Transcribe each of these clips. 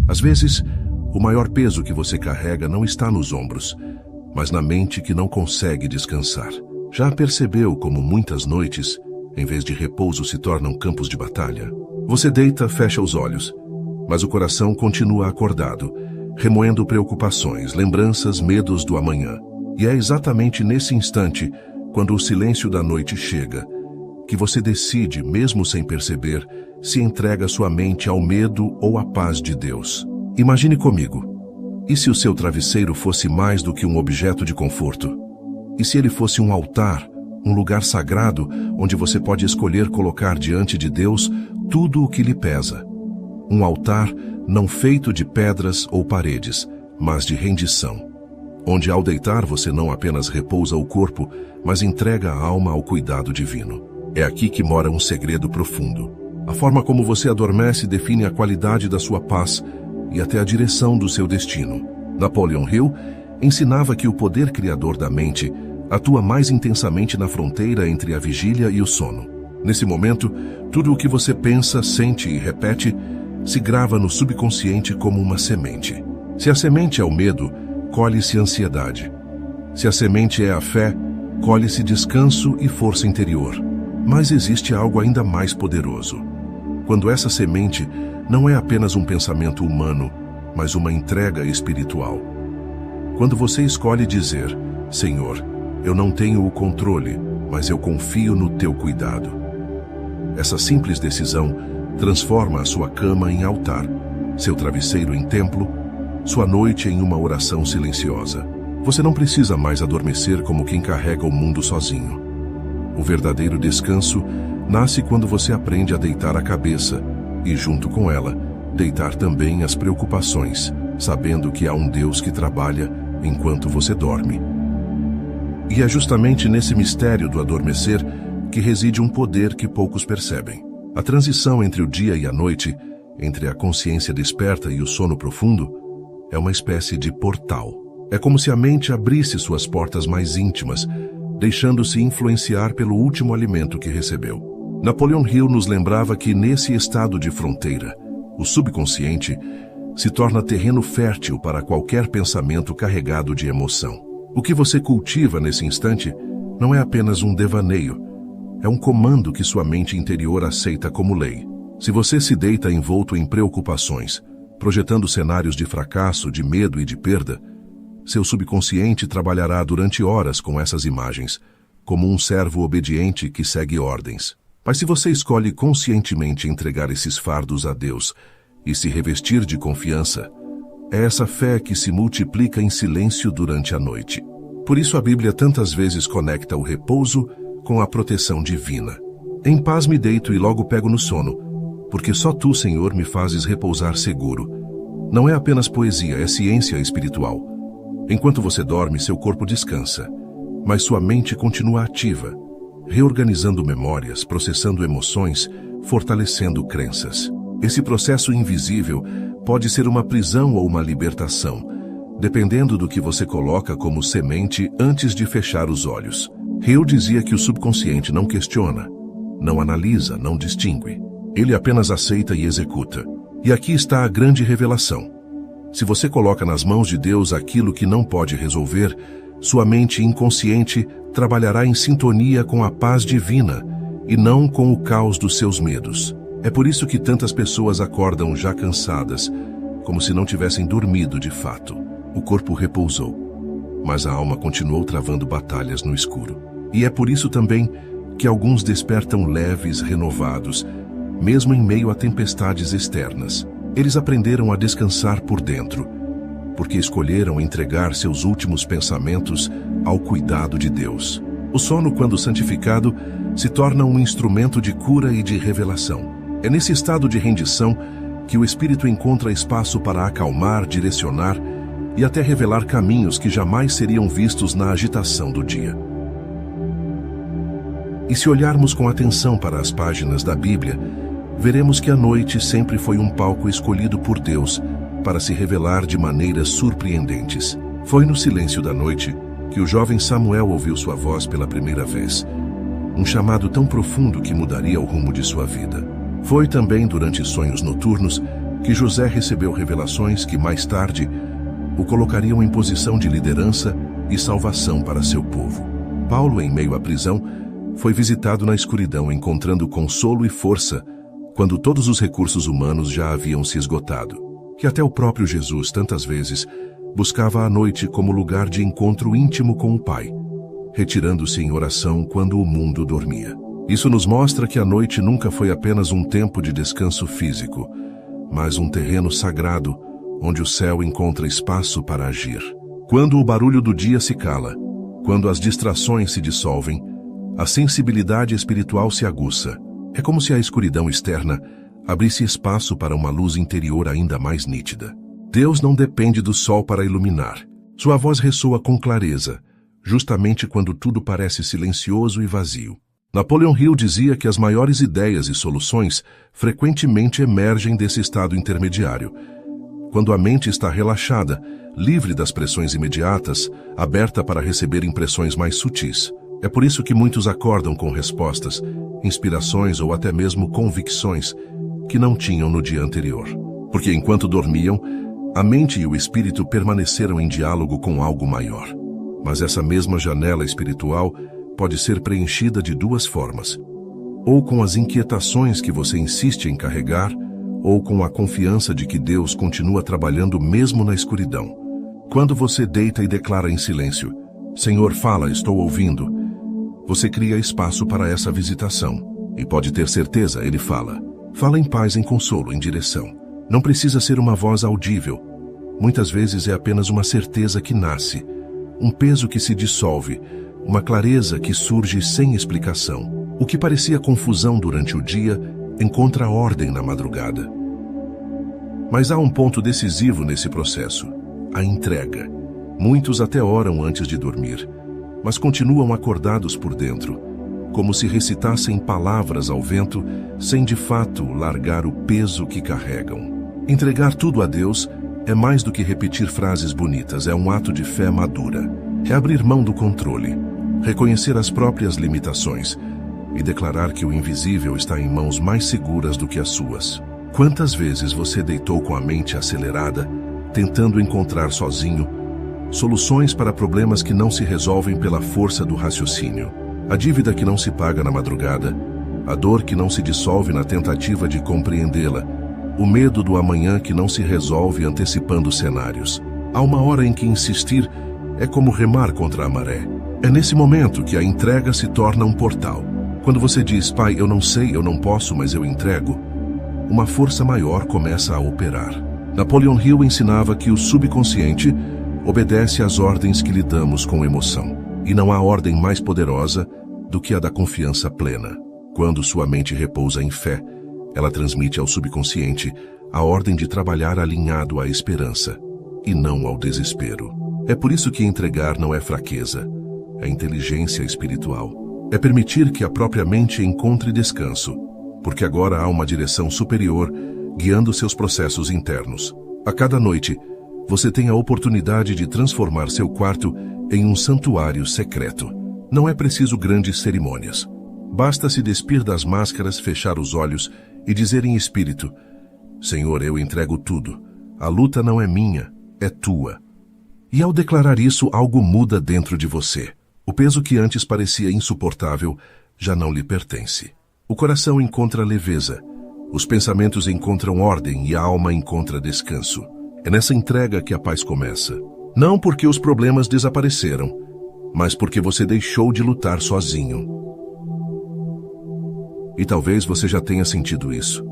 Às vezes, o maior peso que você carrega não está nos ombros, mas na mente que não consegue descansar. Já percebeu como muitas noites, em vez de repouso, se tornam campos de batalha? Você deita, fecha os olhos, mas o coração continua acordado, remoendo preocupações, lembranças, medos do amanhã. E é exatamente nesse instante, quando o silêncio da noite chega, que você decide, mesmo sem perceber, se entrega sua mente ao medo ou à paz de Deus. Imagine comigo, e se o seu travesseiro fosse mais do que um objeto de conforto? E se ele fosse um altar, um lugar sagrado, onde você pode escolher colocar diante de Deus tudo o que lhe pesa? Um altar não feito de pedras ou paredes, mas de rendição, onde ao deitar você não apenas repousa o corpo, mas entrega a alma ao cuidado divino. É aqui que mora um segredo profundo. A forma como você adormece define a qualidade da sua paz e até a direção do seu destino. Napoleon Hill ensinava que o poder criador da mente atua mais intensamente na fronteira entre a vigília e o sono. Nesse momento, tudo o que você pensa, sente e repete se grava no subconsciente como uma semente. Se a semente é o medo, colhe-se ansiedade. Se a semente é a fé, colhe-se descanso e força interior. Mas existe algo ainda mais poderoso. Quando essa semente não é apenas um pensamento humano, mas uma entrega espiritual. Quando você escolhe dizer, Senhor, eu não tenho o controle, mas eu confio no teu cuidado. Essa simples decisão transforma a sua cama em altar, seu travesseiro em templo, sua noite em uma oração silenciosa. Você não precisa mais adormecer como quem carrega o mundo sozinho. O verdadeiro descanso nasce quando você aprende a deitar a cabeça e, junto com ela, deitar também as preocupações, sabendo que há um Deus que trabalha enquanto você dorme. E é justamente nesse mistério do adormecer que reside um poder que poucos percebem. A transição entre o dia e a noite, entre a consciência desperta e o sono profundo, é uma espécie de portal. É como se a mente abrisse suas portas mais íntimas, deixando-se influenciar pelo último alimento que recebeu. Napoleon Hill nos lembrava que nesse estado de fronteira, o subconsciente se torna terreno fértil para qualquer pensamento carregado de emoção. O que você cultiva nesse instante não é apenas um devaneio, é um comando que sua mente interior aceita como lei. Se você se deita envolto em preocupações, projetando cenários de fracasso, de medo e de perda, seu subconsciente trabalhará durante horas com essas imagens, como um servo obediente que segue ordens. Mas se você escolhe conscientemente entregar esses fardos a Deus e se revestir de confiança, é essa fé que se multiplica em silêncio durante a noite. Por isso a Bíblia tantas vezes conecta o repouso com a proteção divina. Em paz me deito e logo pego no sono, porque só tu, Senhor, me fazes repousar seguro. Não é apenas poesia, é ciência espiritual. Enquanto você dorme, seu corpo descansa, mas sua mente continua ativa, reorganizando memórias, processando emoções, fortalecendo crenças. Esse processo invisível pode ser uma prisão ou uma libertação, dependendo do que você coloca como semente antes de fechar os olhos. Hill dizia que o subconsciente não questiona, não analisa, não distingue. Ele apenas aceita e executa. E aqui está a grande revelação. Se você coloca nas mãos de Deus aquilo que não pode resolver, sua mente inconsciente trabalhará em sintonia com a paz divina e não com o caos dos seus medos. É por isso que tantas pessoas acordam já cansadas, como se não tivessem dormido de fato. O corpo repousou, mas a alma continuou travando batalhas no escuro. E é por isso também que alguns despertam leves, renovados, mesmo em meio a tempestades externas. Eles aprenderam a descansar por dentro, porque escolheram entregar seus últimos pensamentos ao cuidado de Deus. O sono, quando santificado, se torna um instrumento de cura e de revelação. É nesse estado de rendição que o espírito encontra espaço para acalmar, direcionar e até revelar caminhos que jamais seriam vistos na agitação do dia. E se olharmos com atenção para as páginas da Bíblia, veremos que a noite sempre foi um palco escolhido por Deus para se revelar de maneiras surpreendentes. Foi no silêncio da noite que o jovem Samuel ouviu sua voz pela primeira vez, um chamado tão profundo que mudaria o rumo de sua vida. Foi também durante sonhos noturnos que José recebeu revelações que mais tarde o colocariam em posição de liderança e salvação para seu povo. Paulo, em meio à prisão, foi visitado na escuridão, encontrando consolo e força quando todos os recursos humanos já haviam se esgotado. Que até o próprio Jesus, tantas vezes, buscava a noite como lugar de encontro íntimo com o Pai, retirando-se em oração quando o mundo dormia. Isso nos mostra que a noite nunca foi apenas um tempo de descanso físico, mas um terreno sagrado onde o céu encontra espaço para agir. Quando o barulho do dia se cala, quando as distrações se dissolvem, a sensibilidade espiritual se aguça. É como se a escuridão externa abrisse espaço para uma luz interior ainda mais nítida. Deus não depende do sol para iluminar. Sua voz ressoa com clareza, justamente quando tudo parece silencioso e vazio. Napoleon Hill dizia que as maiores ideias e soluções frequentemente emergem desse estado intermediário, quando a mente está relaxada, livre das pressões imediatas, aberta para receber impressões mais sutis. É por isso que muitos acordam com respostas, inspirações ou até mesmo convicções que não tinham no dia anterior. Porque enquanto dormiam, a mente e o espírito permaneceram em diálogo com algo maior. Mas essa mesma janela espiritual pode ser preenchida de duas formas: ou com as inquietações que você insiste em carregar, ou com a confiança de que Deus continua trabalhando mesmo na escuridão. Quando você deita e declara em silêncio: Senhor, fala, estou ouvindo, você cria espaço para essa visitação. E pode ter certeza, ele fala. Fala em paz, em consolo, em direção. Não precisa ser uma voz audível. Muitas vezes é apenas uma certeza que nasce, um peso que se dissolve, uma clareza que surge sem explicação. O que parecia confusão durante o dia encontra ordem na madrugada. Mas há um ponto decisivo nesse processo: a entrega. Muitos até oram antes de dormir, mas continuam acordados por dentro, como se recitassem palavras ao vento, sem de fato largar o peso que carregam. Entregar tudo a Deus é mais do que repetir frases bonitas, é um ato de fé madura. É abrir mão do controle, reconhecer as próprias limitações e declarar que o invisível está em mãos mais seguras do que as suas. Quantas vezes você deitou com a mente acelerada, tentando encontrar sozinho soluções para problemas que não se resolvem pela força do raciocínio? A dívida que não se paga na madrugada, a dor que não se dissolve na tentativa de compreendê-la, o medo do amanhã que não se resolve antecipando cenários. Há uma hora em que insistir é como remar contra a maré. É nesse momento que a entrega se torna um portal. Quando você diz: Pai, eu não sei, eu não posso, mas eu entrego, uma força maior começa a operar. Napoleon Hill ensinava que o subconsciente obedece às ordens que lhe damos com emoção. E não há ordem mais poderosa do que a da confiança plena. Quando sua mente repousa em fé, ela transmite ao subconsciente a ordem de trabalhar alinhado à esperança e não ao desespero. É por isso que entregar não é fraqueza, é inteligência espiritual. É permitir que a própria mente encontre descanso, porque agora há uma direção superior guiando seus processos internos. A cada noite, você tem a oportunidade de transformar seu quarto em um santuário secreto. Não é preciso grandes cerimônias. Basta se despir das máscaras, fechar os olhos e dizer em espírito: Senhor, eu entrego tudo. A luta não é minha, é tua. E ao declarar isso, algo muda dentro de você. O peso que antes parecia insuportável já não lhe pertence. O coração encontra leveza, os pensamentos encontram ordem e a alma encontra descanso. É nessa entrega que a paz começa. Não porque os problemas desapareceram, mas porque você deixou de lutar sozinho. E talvez você já tenha sentido isso.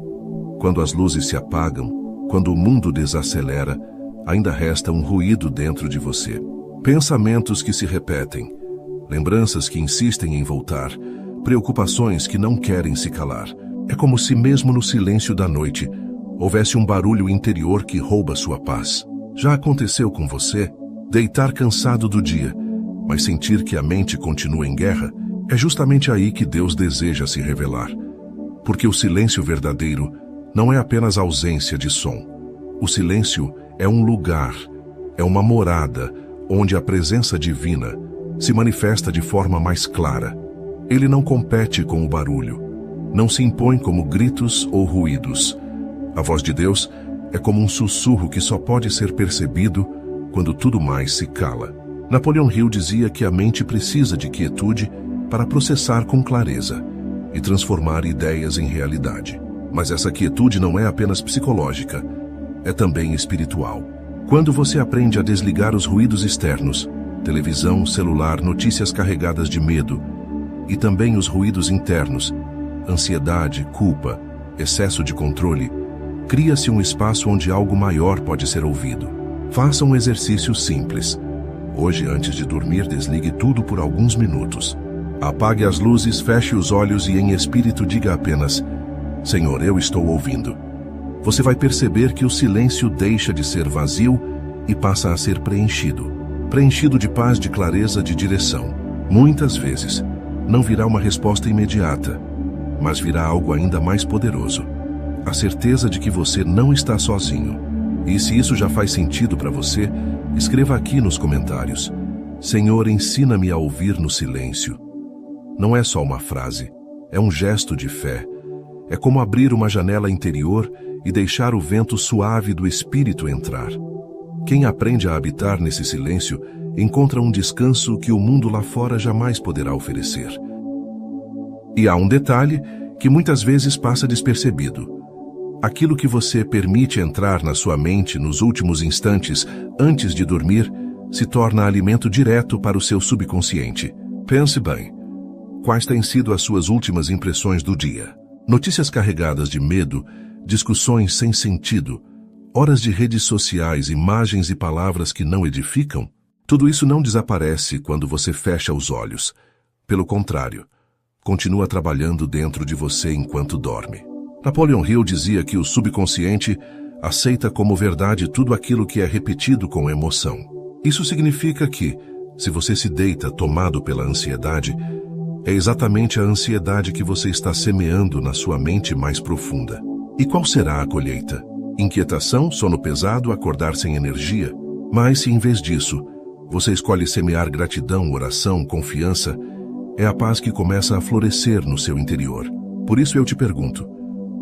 Quando as luzes se apagam, quando o mundo desacelera, ainda resta um ruído dentro de você. Pensamentos que se repetem, lembranças que insistem em voltar, preocupações que não querem se calar. É como se mesmo no silêncio da noite houvesse um barulho interior que rouba sua paz. Já aconteceu com você? Deitar cansado do dia, mas sentir que a mente continua em guerra? É justamente aí que Deus deseja se revelar. Porque o silêncio verdadeiro não é apenas ausência de som. O silêncio é um lugar, é uma morada onde a presença divina se manifesta de forma mais clara. Ele não compete com o barulho, não se impõe como gritos ou ruídos. A voz de Deus é como um sussurro que só pode ser percebido quando tudo mais se cala. Napoleão Hill dizia que a mente precisa de quietude para processar com clareza e transformar ideias em realidade. Mas essa quietude não é apenas psicológica, é também espiritual. Quando você aprende a desligar os ruídos externos, televisão, celular, notícias carregadas de medo, e também os ruídos internos, ansiedade, culpa, excesso de controle, cria-se um espaço onde algo maior pode ser ouvido. Faça um exercício simples. Hoje, antes de dormir, desligue tudo por alguns minutos. Apague as luzes, feche os olhos e em espírito diga apenas: Senhor, eu estou ouvindo. Você vai perceber que o silêncio deixa de ser vazio e passa a ser preenchido. Preenchido de paz, de clareza, de direção. Muitas vezes, não virá uma resposta imediata, mas virá algo ainda mais poderoso. A certeza de que você não está sozinho. E se isso já faz sentido para você, escreva aqui nos comentários: Senhor, ensina-me a ouvir no silêncio. Não é só uma frase, é um gesto de fé. É como abrir uma janela interior e deixar o vento suave do Espírito entrar. Quem aprende a habitar nesse silêncio encontra um descanso que o mundo lá fora jamais poderá oferecer. E há um detalhe que muitas vezes passa despercebido. Aquilo que você permite entrar na sua mente nos últimos instantes antes de dormir se torna alimento direto para o seu subconsciente. Pense bem. Quais têm sido as suas últimas impressões do dia? Notícias carregadas de medo, discussões sem sentido, horas de redes sociais, imagens e palavras que não edificam? Tudo isso não desaparece quando você fecha os olhos. Pelo contrário, continua trabalhando dentro de você enquanto dorme. Napoleão Hill dizia que o subconsciente aceita como verdade tudo aquilo que é repetido com emoção. Isso significa que, se você se deita tomado pela ansiedade, é exatamente a ansiedade que você está semeando na sua mente mais profunda. E qual será a colheita? Inquietação, sono pesado, acordar sem energia? Mas se em vez disso, você escolhe semear gratidão, oração, confiança, é a paz que começa a florescer no seu interior. Por isso eu te pergunto,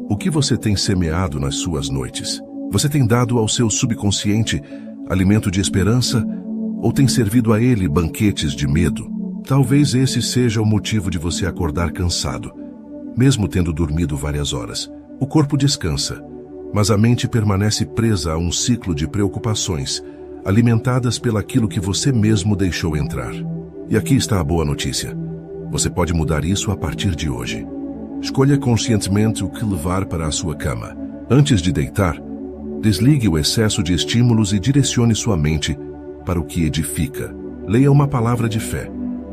o que você tem semeado nas suas noites? Você tem dado ao seu subconsciente alimento de esperança ou tem servido a ele banquetes de medo? Talvez esse seja o motivo de você acordar cansado, mesmo tendo dormido várias horas. O corpo descansa, mas a mente permanece presa a um ciclo de preocupações, alimentadas pelaquilo que você mesmo deixou entrar. E aqui está a boa notícia. Você pode mudar isso a partir de hoje. Escolha conscientemente o que levar para a sua cama. Antes de deitar, desligue o excesso de estímulos e direcione sua mente para o que edifica. Leia uma palavra de fé.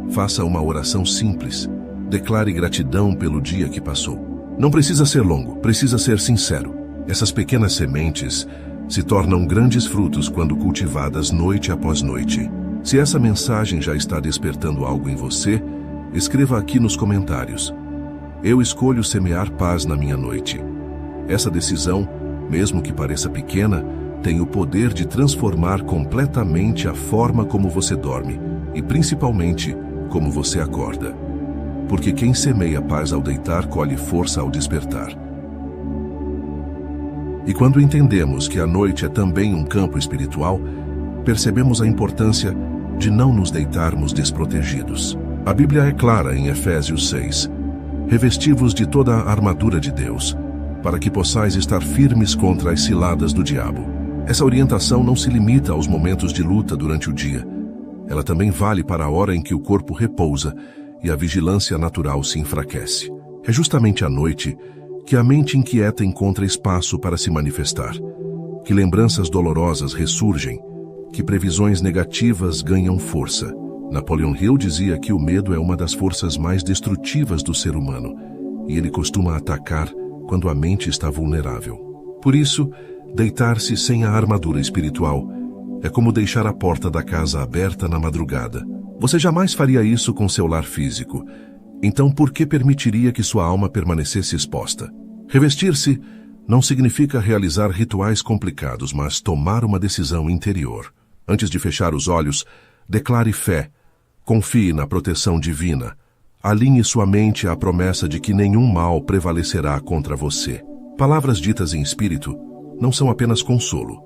Faça uma oração simples. Declare gratidão pelo dia que passou. Não precisa ser longo, precisa ser sincero. Essas pequenas sementes se tornam grandes frutos quando cultivadas noite após noite. Se essa mensagem já está despertando algo em você, escreva aqui nos comentários: Eu escolho semear paz na minha noite. Essa decisão, mesmo que pareça pequena, tem o poder de transformar completamente a forma como você dorme e, principalmente, como você acorda. Porque quem semeia paz ao deitar colhe força ao despertar. E quando entendemos que a noite é também um campo espiritual, percebemos a importância de não nos deitarmos desprotegidos. A Bíblia é clara em Efésios 6. Revesti-vos de toda a armadura de Deus, para que possais estar firmes contra as ciladas do diabo. Essa orientação não se limita aos momentos de luta durante o dia. Ela também vale para a hora em que o corpo repousa e a vigilância natural se enfraquece. É justamente à noite que a mente inquieta encontra espaço para se manifestar, que lembranças dolorosas ressurgem, que previsões negativas ganham força. Napoleão Hill dizia que o medo é uma das forças mais destrutivas do ser humano, e ele costuma atacar quando a mente está vulnerável. Por isso, deitar-se sem a armadura espiritual é como deixar a porta da casa aberta na madrugada. Você jamais faria isso com seu lar físico. Então, por que permitiria que sua alma permanecesse exposta? Revestir-se não significa realizar rituais complicados, mas tomar uma decisão interior. Antes de fechar os olhos, declare fé. Confie na proteção divina. Alinhe sua mente à promessa de que nenhum mal prevalecerá contra você. Palavras ditas em espírito não são apenas consolo.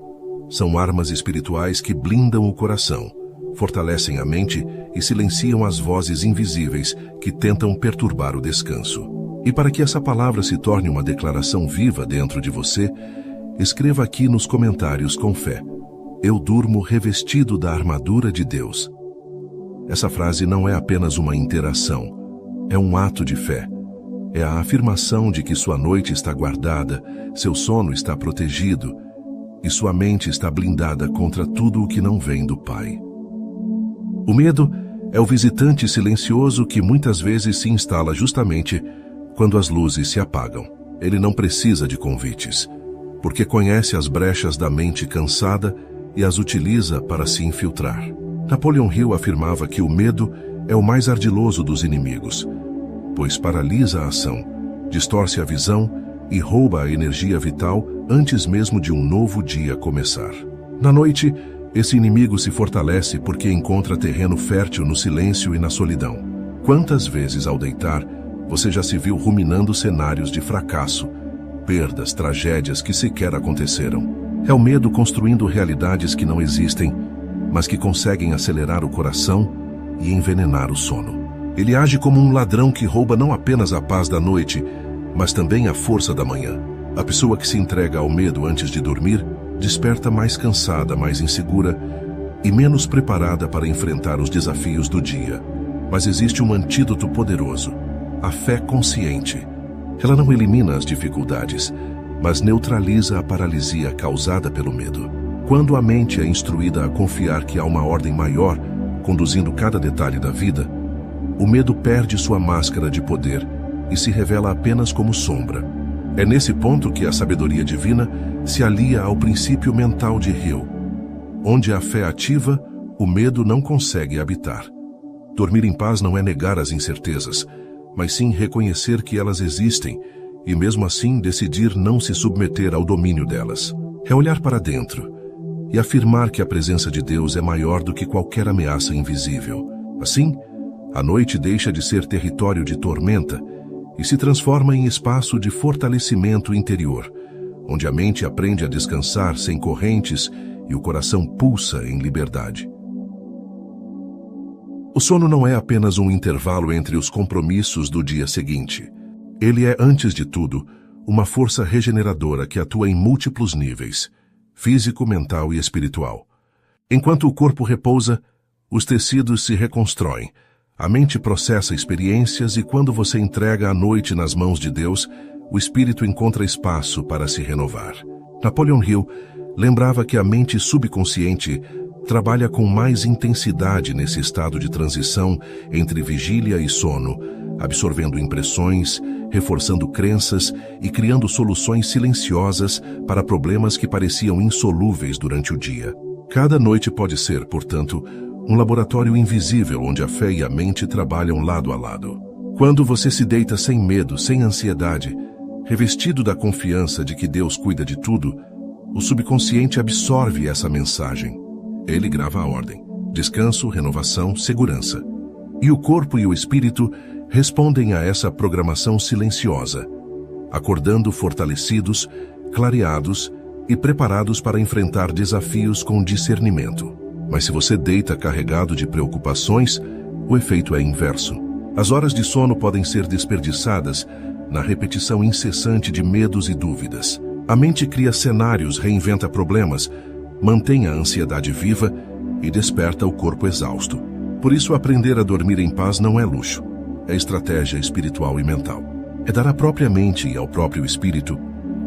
São armas espirituais que blindam o coração, fortalecem a mente e silenciam as vozes invisíveis que tentam perturbar o descanso. E para que essa palavra se torne uma declaração viva dentro de você, escreva aqui nos comentários com fé: eu durmo revestido da armadura de Deus. Essa frase não é apenas uma interação, é um ato de fé. É a afirmação de que sua noite está guardada, seu sono está protegido e sua mente está blindada contra tudo o que não vem do Pai. O medo é o visitante silencioso que muitas vezes se instala justamente quando as luzes se apagam. Ele não precisa de convites, porque conhece as brechas da mente cansada e as utiliza para se infiltrar. Napoleon Hill afirmava que o medo é o mais ardiloso dos inimigos, pois paralisa a ação, distorce a visão e rouba a energia vital antes mesmo de um novo dia começar. Na noite, esse inimigo se fortalece porque encontra terreno fértil no silêncio e na solidão. Quantas vezes ao deitar, você já se viu ruminando cenários de fracasso, perdas, tragédias que sequer aconteceram? É o medo construindo realidades que não existem, mas que conseguem acelerar o coração e envenenar o sono. Ele age como um ladrão que rouba não apenas a paz da noite, mas também a força da manhã. A pessoa que se entrega ao medo antes de dormir desperta mais cansada, mais insegura e menos preparada para enfrentar os desafios do dia. Mas existe um antídoto poderoso: a fé consciente. Ela não elimina as dificuldades, mas neutraliza a paralisia causada pelo medo. Quando a mente é instruída a confiar que há uma ordem maior conduzindo cada detalhe da vida, o medo perde sua máscara de poder e se revela apenas como sombra. É nesse ponto que a sabedoria divina se alia ao princípio mental de Hill. Onde a fé ativa, o medo não consegue habitar. Dormir em paz não é negar as incertezas, mas sim reconhecer que elas existem e mesmo assim decidir não se submeter ao domínio delas. É olhar para dentro e afirmar que a presença de Deus é maior do que qualquer ameaça invisível. Assim, a noite deixa de ser território de tormenta e se transforma em espaço de fortalecimento interior, onde a mente aprende a descansar sem correntes e o coração pulsa em liberdade. O sono não é apenas um intervalo entre os compromissos do dia seguinte. Ele é, antes de tudo, uma força regeneradora que atua em múltiplos níveis: físico, mental e espiritual. Enquanto o corpo repousa, os tecidos se reconstroem, a mente processa experiências e quando você entrega a noite nas mãos de Deus, o espírito encontra espaço para se renovar. Napoleon Hill lembrava que a mente subconsciente trabalha com mais intensidade nesse estado de transição entre vigília e sono, absorvendo impressões, reforçando crenças e criando soluções silenciosas para problemas que pareciam insolúveis durante o dia. Cada noite pode ser, portanto, um laboratório invisível onde a fé e a mente trabalham lado a lado. Quando você se deita sem medo, sem ansiedade, revestido da confiança de que Deus cuida de tudo, o subconsciente absorve essa mensagem. Ele grava a ordem: descanso, renovação, segurança. E o corpo e o espírito respondem a essa programação silenciosa, acordando fortalecidos, clareados e preparados para enfrentar desafios com discernimento. Mas se você deita carregado de preocupações, o efeito é inverso. As horas de sono podem ser desperdiçadas na repetição incessante de medos e dúvidas. A mente cria cenários, reinventa problemas, mantém a ansiedade viva e desperta o corpo exausto. Por isso, aprender a dormir em paz não é luxo, é estratégia espiritual e mental. É dar à própria mente e ao próprio espírito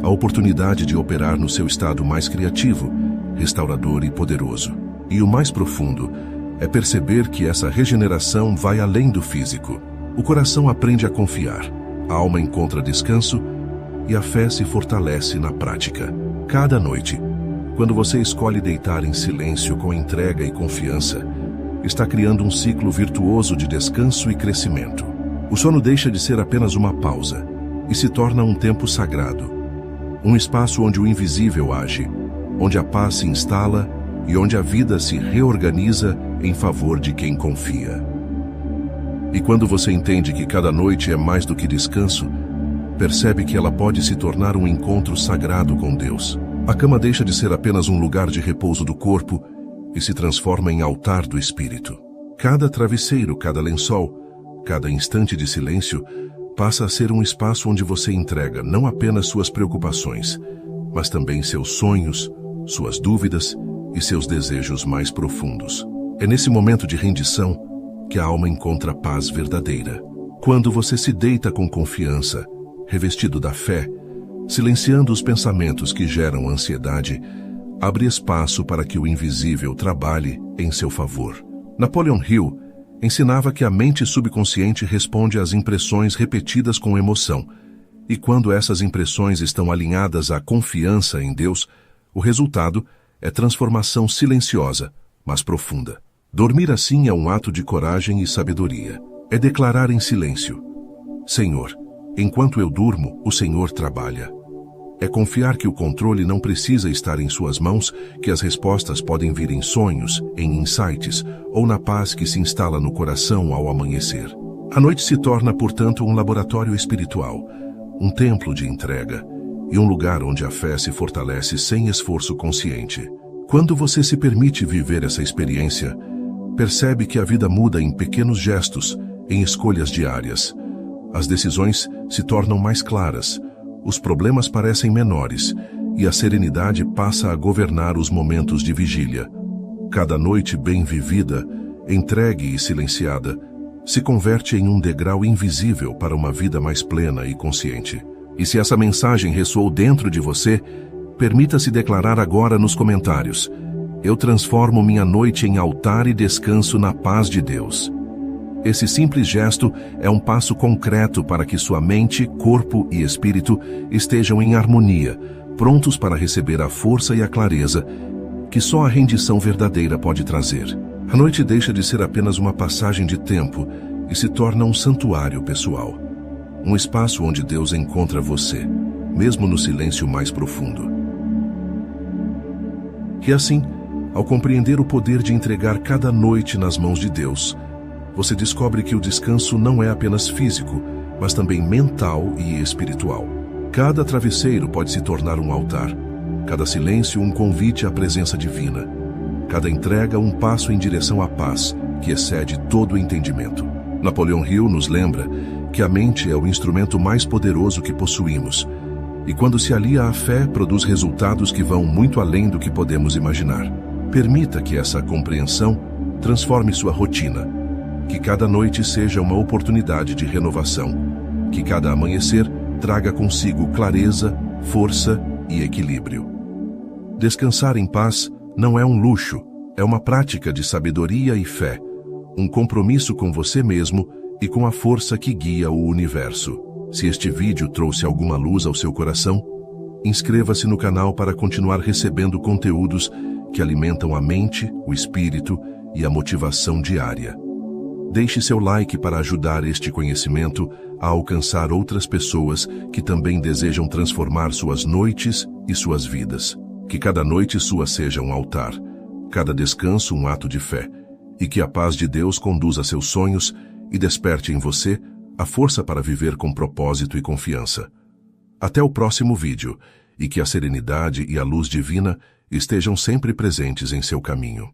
a oportunidade de operar no seu estado mais criativo, restaurador e poderoso. E o mais profundo é perceber que essa regeneração vai além do físico. O coração aprende a confiar, a alma encontra descanso e a fé se fortalece na prática. Cada noite, quando você escolhe deitar em silêncio com entrega e confiança, está criando um ciclo virtuoso de descanso e crescimento. O sono deixa de ser apenas uma pausa e se torna um tempo sagrado, um espaço onde o invisível age, onde a paz se instala e onde a vida se reorganiza em favor de quem confia. E quando você entende que cada noite é mais do que descanso, percebe que ela pode se tornar um encontro sagrado com Deus. A cama deixa de ser apenas um lugar de repouso do corpo e se transforma em altar do espírito. Cada travesseiro, cada lençol, cada instante de silêncio passa a ser um espaço onde você entrega não apenas suas preocupações, mas também seus sonhos, suas dúvidas e seus desejos mais profundos. É nesse momento de rendição que a alma encontra a paz verdadeira. Quando você se deita com confiança, revestido da fé, silenciando os pensamentos que geram ansiedade, abre espaço para que o invisível trabalhe em seu favor. Napoleon Hill ensinava que a mente subconsciente responde às impressões repetidas com emoção, e quando essas impressões estão alinhadas à confiança em Deus, o resultado é transformação silenciosa, mas profunda. Dormir assim é um ato de coragem e sabedoria. É declarar em silêncio: Senhor, enquanto eu durmo, o Senhor trabalha. É confiar que o controle não precisa estar em suas mãos, que as respostas podem vir em sonhos, em insights, ou na paz que se instala no coração ao amanhecer. A noite se torna, portanto, um laboratório espiritual, um templo de entrega, e um lugar onde a fé se fortalece sem esforço consciente. Quando você se permite viver essa experiência, percebe que a vida muda em pequenos gestos, em escolhas diárias. As decisões se tornam mais claras, os problemas parecem menores e a serenidade passa a governar os momentos de vigília. Cada noite bem vivida, entregue e silenciada, se converte em um degrau invisível para uma vida mais plena e consciente. E se essa mensagem ressoou dentro de você, permita-se declarar agora nos comentários: eu transformo minha noite em altar e descanso na paz de Deus. Esse simples gesto é um passo concreto para que sua mente, corpo e espírito estejam em harmonia, prontos para receber a força e a clareza que só a rendição verdadeira pode trazer. A noite deixa de ser apenas uma passagem de tempo e se torna um santuário pessoal. Um espaço onde Deus encontra você, mesmo no silêncio mais profundo. E assim, ao compreender o poder de entregar cada noite nas mãos de Deus, você descobre que o descanso não é apenas físico, mas também mental e espiritual. Cada travesseiro pode se tornar um altar, cada silêncio um convite à presença divina, cada entrega um passo em direção à paz, que excede todo o entendimento. Napoleon Hill nos lembra que a mente é o instrumento mais poderoso que possuímos, e quando se alia à fé, produz resultados que vão muito além do que podemos imaginar. Permita que essa compreensão transforme sua rotina, que cada noite seja uma oportunidade de renovação, que cada amanhecer traga consigo clareza, força e equilíbrio. Descansar em paz não é um luxo, é uma prática de sabedoria e fé, um compromisso com você mesmo e com a força que guia o universo. Se este vídeo trouxe alguma luz ao seu coração, inscreva-se no canal para continuar recebendo conteúdos que alimentam a mente, o espírito e a motivação diária. Deixe seu like para ajudar este conhecimento a alcançar outras pessoas que também desejam transformar suas noites e suas vidas. Que cada noite sua seja um altar, cada descanso um ato de fé, e que a paz de Deus conduza seus sonhos e desperte em você a força para viver com propósito e confiança. Até o próximo vídeo, e que a serenidade e a luz divina estejam sempre presentes em seu caminho.